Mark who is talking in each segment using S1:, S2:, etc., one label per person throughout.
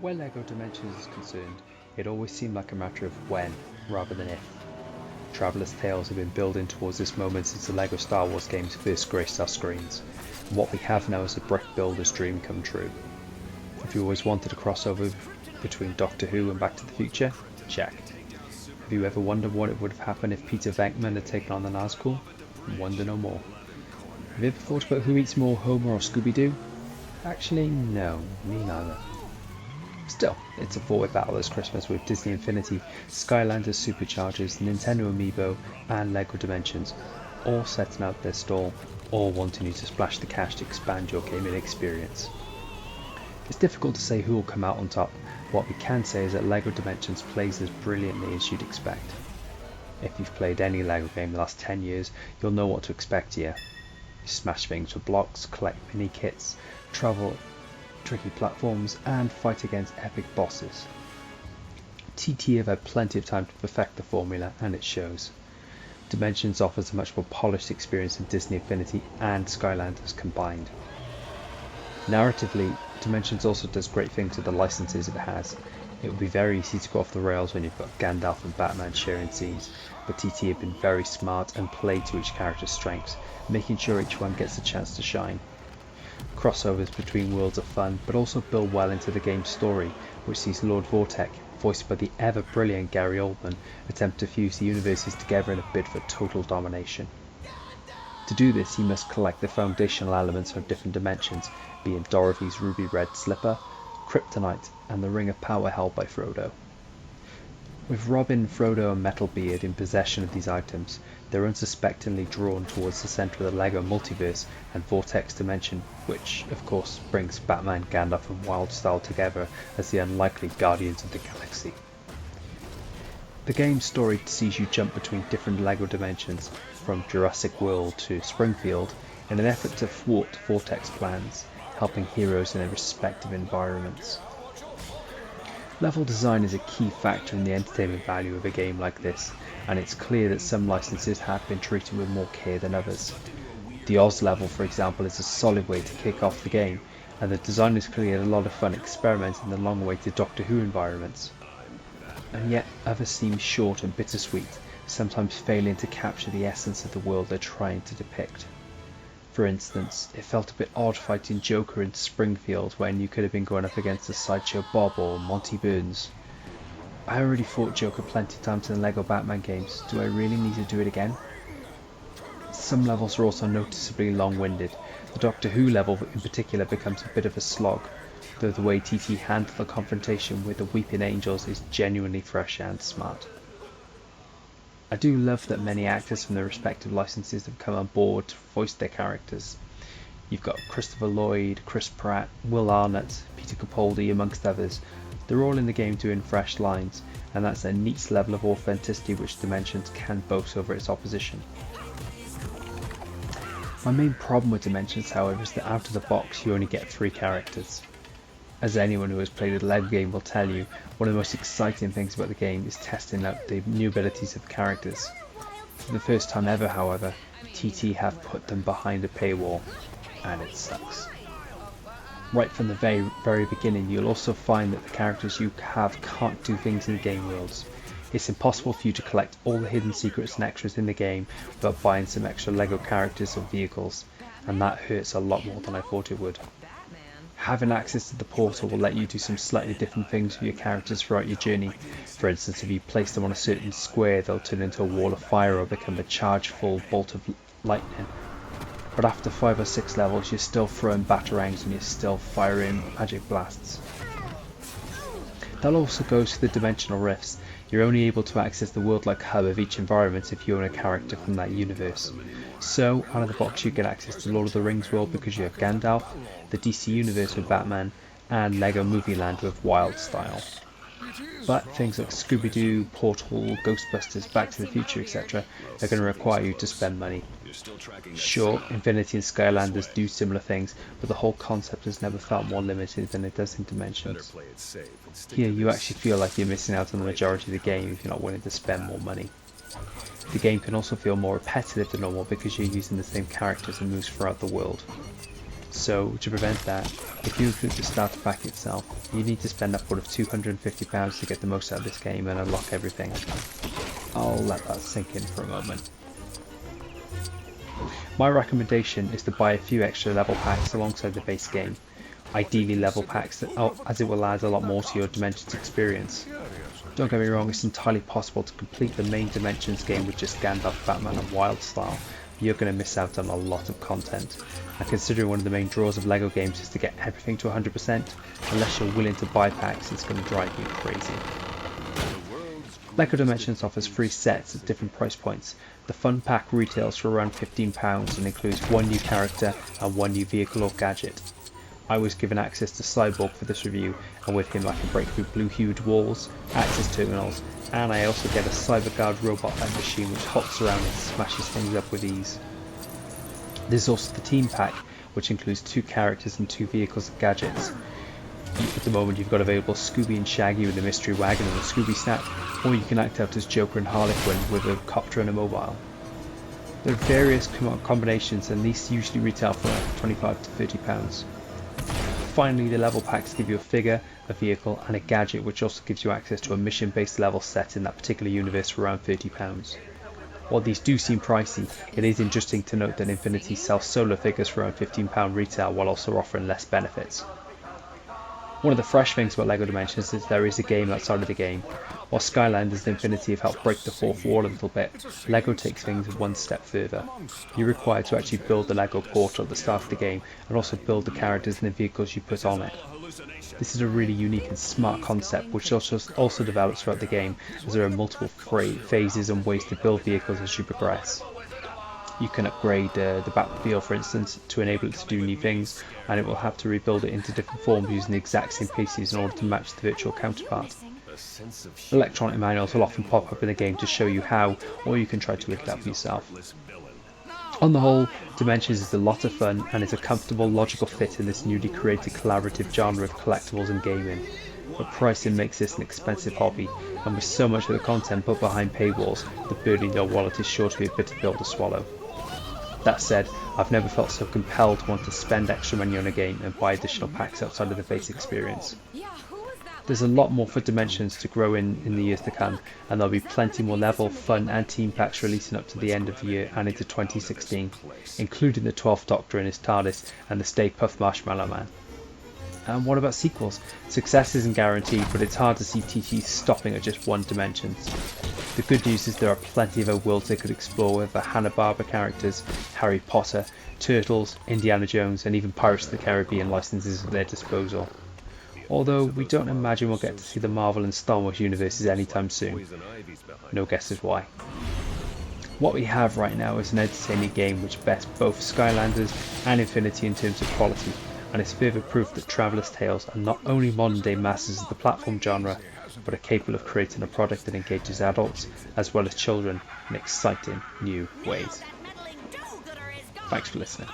S1: Where LEGO Dimensions is concerned, it always seemed like a matter of when, rather than if. Traveller's Tales have been building towards this moment since the LEGO Star Wars games first graced our screens, and what we have now is a brick builder's dream come true. Have you always wanted a crossover between Doctor Who and Back to the Future? Check. Have you ever wondered what it would have happened if Peter Venkman had taken on the Nazgul? Wonder no more. Have you ever thought about who eats more, Homer or Scooby-Doo? Actually, no, me neither. Still, it's a four-way battle this Christmas with Disney Infinity, Skylanders Superchargers, Nintendo Amiibo and LEGO Dimensions, all setting out their stall, all wanting you to splash the cash to expand your gaming experience. It's difficult to say who will come out on top. What we can say is that LEGO Dimensions plays as brilliantly as you'd expect. If you've played any LEGO game the last 10 years, you'll know what to expect here. You smash things with blocks, collect mini kits, travel tricky platforms and fight against epic bosses. TT have had plenty of time to perfect the formula and it shows. Dimensions offers a much more polished experience than Disney Infinity and Skylanders combined. Narratively, Dimensions also does great things with the licenses it has. It would be very easy to go off the rails when you've got Gandalf and Batman sharing scenes, but TT have been very smart and play to each character's strengths, making sure each one gets a chance to shine. Crossovers between worlds are fun, but also build well into the game's story, which sees Lord Vortek, voiced by the ever-brilliant Gary Oldman, attempt to fuse the universes together in a bid for total domination. To do this, he must collect the foundational elements from different dimensions, being Dorothy's ruby red slipper, kryptonite, and the Ring of Power held by Frodo. With Robin, Frodo and Metalbeard in possession of these items, they're unsuspectingly drawn towards the centre of the LEGO multiverse and Vortex dimension, which, of course, brings Batman, Gandalf and Wildstyle together as the unlikely Guardians of the Galaxy. The game's story sees you jump between different LEGO dimensions, from Jurassic World to Springfield, in an effort to thwart Vortex plans, helping heroes in their respective environments. Level design is a key factor in the entertainment value of a game like this, and it's clear that some licenses have been treated with more care than others. The Oz level, for example, is a solid way to kick off the game, and the designers clearly had a lot of fun experimenting in the long-awaited Doctor Who environments. And yet others seem short and bittersweet, sometimes failing to capture the essence of the world they're trying to depict. For instance, it felt a bit odd fighting Joker in Springfield when you could have been going up against a Sideshow Bob or Monty Burns. I already fought Joker plenty of times in the LEGO Batman games, do I really need to do it again? Some levels are also noticeably long-winded. The Doctor Who level in particular becomes a bit of a slog, though the way TT handled the confrontation with the Weeping Angels is genuinely fresh and smart. I do love that many actors from their respective licenses have come on board to voice their characters. You've got Christopher Lloyd, Chris Pratt, Will Arnett, Peter Capaldi amongst others. They're all in the game doing fresh lines, and that's a neat level of authenticity which Dimensions can boast over its opposition. My main problem with Dimensions, however, is that out of the box you only get 3 characters. As anyone who has played a LEGO game will tell you, one of the most exciting things about the game is testing out the new abilities of characters. For the first time ever, however, TT have put them behind a paywall, and it sucks. Right from the very beginning, you'll also find that the characters you have can't do things in the game worlds. It's impossible for you to collect all the hidden secrets and extras in the game without buying some extra LEGO characters or vehicles, and that hurts a lot more than I thought it would. Having access to the portal will let you do some slightly different things with your characters throughout your journey. For instance, if you place them on a certain square, they'll turn into a wall of fire or become a charge-full bolt of lightning. But after 5 or 6 levels, you're still throwing batarangs and you're still firing magic blasts. That also goes for the dimensional rifts. You're only able to access the world-like hub of each environment if you own a character from that universe. So, out of the box you get access to Lord of the Rings world because you have Gandalf, the DC universe with Batman, and LEGO Movie Land with Wildstyle. But things like Scooby-Doo, Portal, Ghostbusters, Back to the Future, etc. are going to require you to spend money. Sure, Infinity and Skylanders do similar things, but the whole concept has never felt more limited than it does in Dimensions. Here you actually feel like you're missing out on the majority of the game if you're not willing to spend more money. The game can also feel more repetitive than normal because you're using the same characters and moves throughout the world. So to prevent that, if you include the starter pack itself, you need to spend upward of £250 to get the most out of this game and unlock everything. I'll let that sink in for a moment. My recommendation is to buy a few extra level packs alongside the base game, ideally level packs as it will add a lot more to your Dimensions experience. Don't get me wrong, it's entirely possible to complete the main Dimensions game with just Gandalf, Batman and Wild style, but you're going to miss out on a lot of content. And considering one of the main draws of LEGO games is to get everything to 100%, unless you're willing to buy packs, it's going to drive you crazy. LEGO Dimensions offers 3 sets at different price points. The Fun Pack retails for around £15 and includes 1 new character and 1 new vehicle or gadget. I was given access to Cyborg for this review, and with him I can break through blue-hued walls, access terminals, and I also get a CyberGuard robot-like machine which hops around and smashes things up with ease. There's also the Team Pack, which includes 2 characters and 2 vehicles and gadgets. At the moment you've got available Scooby and Shaggy with a mystery wagon and a Scooby snack, or you can act out as Joker and Harley Quinn with a copter and a mobile. There are various combinations and these usually retail for £25 to £30. Finally, the level packs give you a figure, a vehicle and a gadget, which also gives you access to a mission based level set in that particular universe for around £30. While these do seem pricey, it is interesting to note that Infinity sells solo figures for around £15 retail while also offering less benefits. One of the fresh things about LEGO Dimensions is there is a game outside of the game. While Skylanders and Infinity have helped break the fourth wall a little bit, LEGO takes things one step further. You're required to actually build the LEGO portal at the start of the game and also build the characters and the vehicles you put on it. This is a really unique and smart concept which also develops throughout the game, as there are multiple phases and ways to build vehicles as you progress. You can upgrade the Batmobile, for instance, to enable it to do new things, and it will have to rebuild it into different forms using the exact same pieces in order to match the virtual counterpart. Electronic manuals will often pop up in the game to show you how, or you can try to work it out for yourself. On the whole, Dimensions is a lot of fun and is a comfortable, logical fit in this newly created collaborative genre of collectibles and gaming. But pricing makes this an expensive hobby, and with so much of the content put behind paywalls, the burden in your wallet is sure to be a bitter pill to swallow. That said, I've never felt so compelled to want to spend extra money on a game and buy additional packs outside of the base experience. There's a lot more for Dimensions to grow in the years to come, and there'll be plenty more level, fun and team packs releasing up to the end of the year and into 2016, including the 12th Doctor in his TARDIS and the Stay Puft Marshmallow Man. And what about sequels? Success isn't guaranteed, but it's hard to see TT stopping at just one Dimensions. The good news is there are plenty of other worlds they could explore with the Hanna-Barbera characters, Harry Potter, Turtles, Indiana Jones and even Pirates of the Caribbean licenses at their disposal. Although we don't imagine we'll get to see the Marvel and Star Wars universes anytime soon. No guesses why. What we have right now is an entertaining game which bests both Skylanders and Infinity in terms of quality, and is further proof that Traveller's Tales are not only modern day masters of the platform genre, but are capable of creating a product that engages adults as well as children in exciting new ways. Thanks for listening.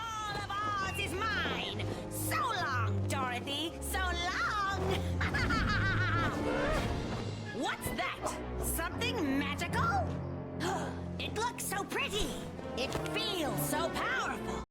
S2: So long, Dorothy, so long! What's that? Something magical? It looks so pretty. It feels so powerful.